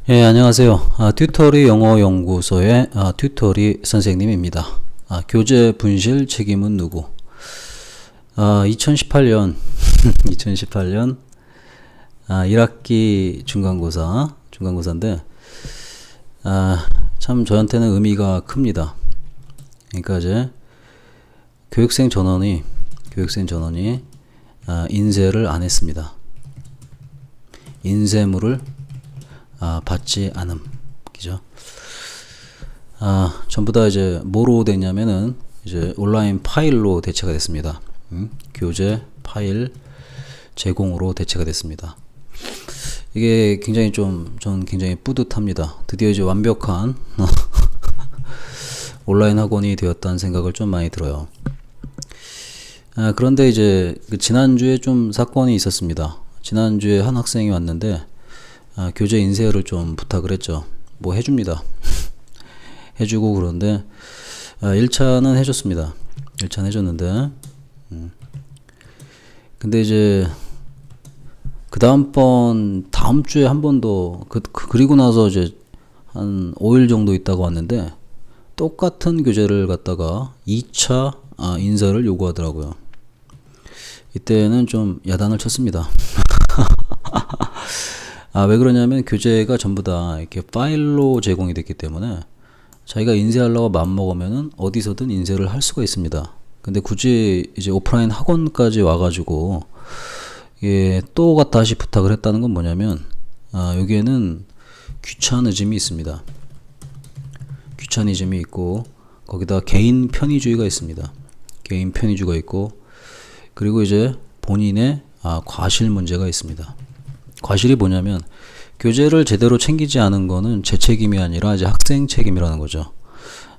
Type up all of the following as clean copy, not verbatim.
예, 안녕하세요. 튜터리 영어 연구소의 튜터리 선생님입니다. 교재 분실 책임은 누구? 2018년 2018년 1학기 중간고사인데 참 저한테는 의미가 큽니다. 그러니까 이제 교육생 전원이 인쇄를 안 했습니다. 인쇄물을 받지 않음. 그죠? 전부 다 이제 뭐로 됐냐면은 이제 온라인 파일로 대체가 됐습니다. 교재 파일 제공으로 대체가 됐습니다. 이게 굉장히 전 굉장히 뿌듯합니다. 드디어 이제 완벽한 온라인 학원이 되었다는 생각을 좀 많이 들어요. 그런데 이제 지난주에 좀 사건이 있었습니다. 지난주에 한 학생이 왔는데 교재 인쇄를 좀 부탁을 했죠. 뭐 해줍니다. 해주고 그런데 1차는 해줬습니다. 1차는 해줬는데 근데 이제 다음 주에 한 번 더 그리고 나서 이제 한 5일 정도 있다가 왔는데 똑같은 교재를 갖다가 2차 인쇄를 요구하더라고요. 이때는 좀 야단을 쳤습니다. 왜 그러냐면 교재가 전부 다 이렇게 파일로 제공이 됐기 때문에 자기가 인쇄하려고 마음먹으면은 어디서든 인쇄를 할 수가 있습니다. 근데 굳이 이제 오프라인 학원까지 와가지고 또 다시 부탁을 했다는 건 뭐냐면 여기에는 귀차니즘이 있습니다. 귀차니즘이 있고 거기다 개인 편의주의가 있습니다. 개인 편의주의가 있고 그리고 이제 본인의 과실 문제가 있습니다. 과실이 뭐냐면 교재를 제대로 챙기지 않은 거는 제 책임이 아니라 이제 학생 책임이라는 거죠.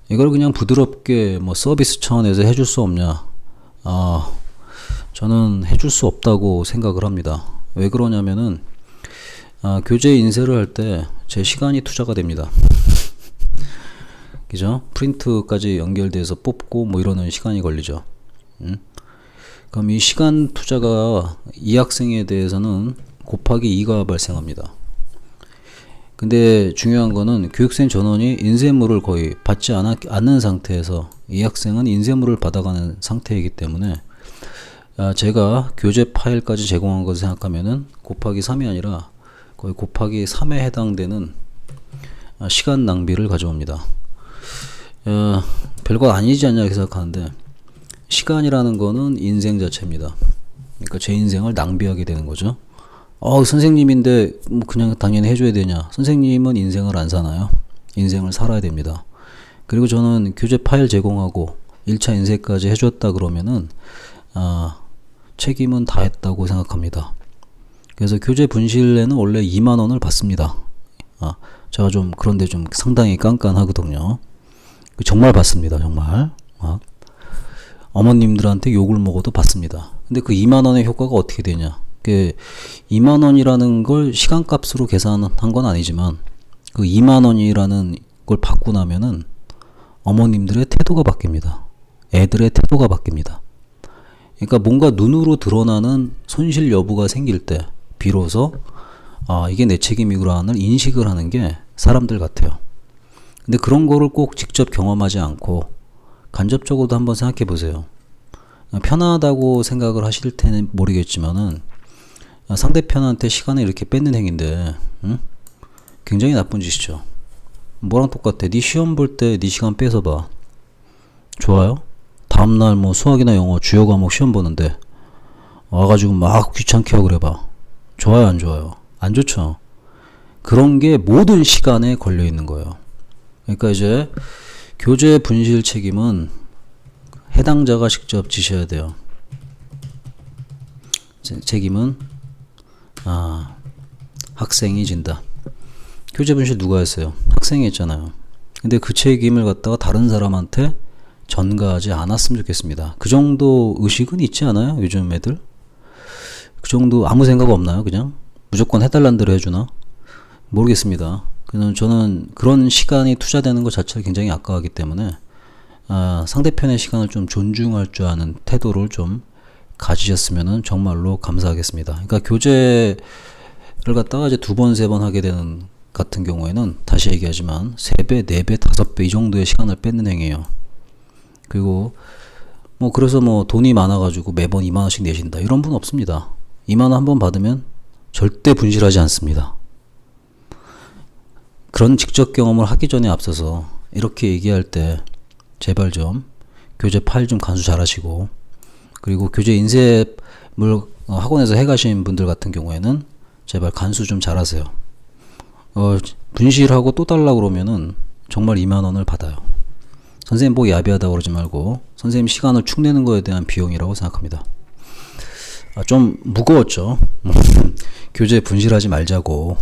이걸 그냥 부드럽게 뭐 서비스 차원에서 해줄 수 없냐? 저는 해줄 수 없다고 생각을 합니다. 왜 그러냐면은 교재 인쇄를 할 때 제 시간이 투자가 됩니다. 그죠? 프린트까지 연결돼서 뽑고 뭐 이러는 시간이 걸리죠. 그럼 이 시간 투자가 이 학생에 대해서는 곱하기 2가 발생합니다. 근데 중요한 거는 교육생 전원이 인쇄물을 거의 받지 않는 상태에서 이 학생은 인쇄물을 받아가는 상태이기 때문에 제가 교재 파일까지 제공한 것을 생각하면은 곱하기 3이 아니라 거의 곱하기 3에 해당되는 시간 낭비를 가져옵니다. 별거 아니지 않냐 이렇게 생각하는데 시간이라는 거는 인생 자체입니다. 그러니까 제 인생을 낭비하게 되는 거죠. 선생님인데 뭐 그냥 당연히 해줘야 되냐? 선생님은 인생을 안 사나요? 인생을 살아야 됩니다. 그리고 저는 교재 파일 제공하고 1차 인쇄까지 해줬다 그러면은 책임은 다 했다고 생각합니다. 그래서 교재 분실에는 원래 2만 원을 받습니다. 제가 좀 그런데 좀 상당히 깐깐하거든요. 정말 받습니다. 정말. 어머님들한테 욕을 먹어도 받습니다. 근데 그 2만 원의 효과가 어떻게 되냐? 2만 원이라는 걸 시간값으로 계산한 건 아니지만 그 2만 원이라는 걸 받고 나면은 어머님들의 태도가 바뀝니다. 애들의 태도가 바뀝니다. 그러니까 뭔가 눈으로 드러나는 손실 여부가 생길 때 비로소 이게 내 책임이구나를 인식을 하는 게 사람들 같아요. 근데 그런 거를 꼭 직접 경험하지 않고 간접적으로도 한번 생각해 보세요. 편하다고 생각을 하실 때는 모르겠지만은 상대편한테 시간을 이렇게 뺏는 행위인데 굉장히 나쁜 짓이죠. 뭐랑 똑같아. 네 시험 볼 때 네 시간 뺏어봐. 좋아요? 다음날 뭐 수학이나 영어 주요 과목 시험 보는데 와가지고 막 귀찮게 하고 그래봐. 좋아요 안 좋아요? 안 좋죠. 그런 게 모든 시간에 걸려 있는 거예요. 그러니까 이제 교재 분실 책임은 해당자가 직접 지셔야 돼요. 책임은 학생이 진다. 교재 분실 누가 했어요? 학생이 했잖아요. 근데 그 책임을 갖다가 다른 사람한테 전가하지 않았으면 좋겠습니다. 그 정도 의식은 있지 않아요? 요즘 애들? 그 정도 아무 생각 없나요? 그냥 무조건 해달라는 대로 해주나? 모르겠습니다. 저는 그런 시간이 투자되는 것 자체를 굉장히 아까워하기 때문에 상대편의 시간을 좀 존중할 줄 아는 태도를 좀 가지셨으면 정말로 감사하겠습니다. 그러니까 교재를 갖다가 이제 두 번, 세 번 하게 되는 같은 경우에는 다시 얘기하지만 3배, 4배, 5배 이 정도의 시간을 뺏는 행위예요. 그리고 뭐 그래서 뭐 돈이 많아가지고 매번 2만 원씩 내신다 이런 분 없습니다. 2만 원 한 번 받으면 절대 분실하지 않습니다. 그런 직접 경험을 하기 전에 앞서서 이렇게 얘기할 때 제발 좀 교재 파일 좀 간수 잘 하시고, 그리고 교재 인쇄물 학원에서 해가신 분들 같은 경우에는 제발 간수 좀 잘 하세요. 분실하고 또 달라고 그러면은 정말 2만 원을 받아요. 선생님 보고 야비하다고 그러지 말고 선생님 시간을 축내는 거에 대한 비용이라고 생각합니다. 좀 무거웠죠. 교재 분실하지 말자고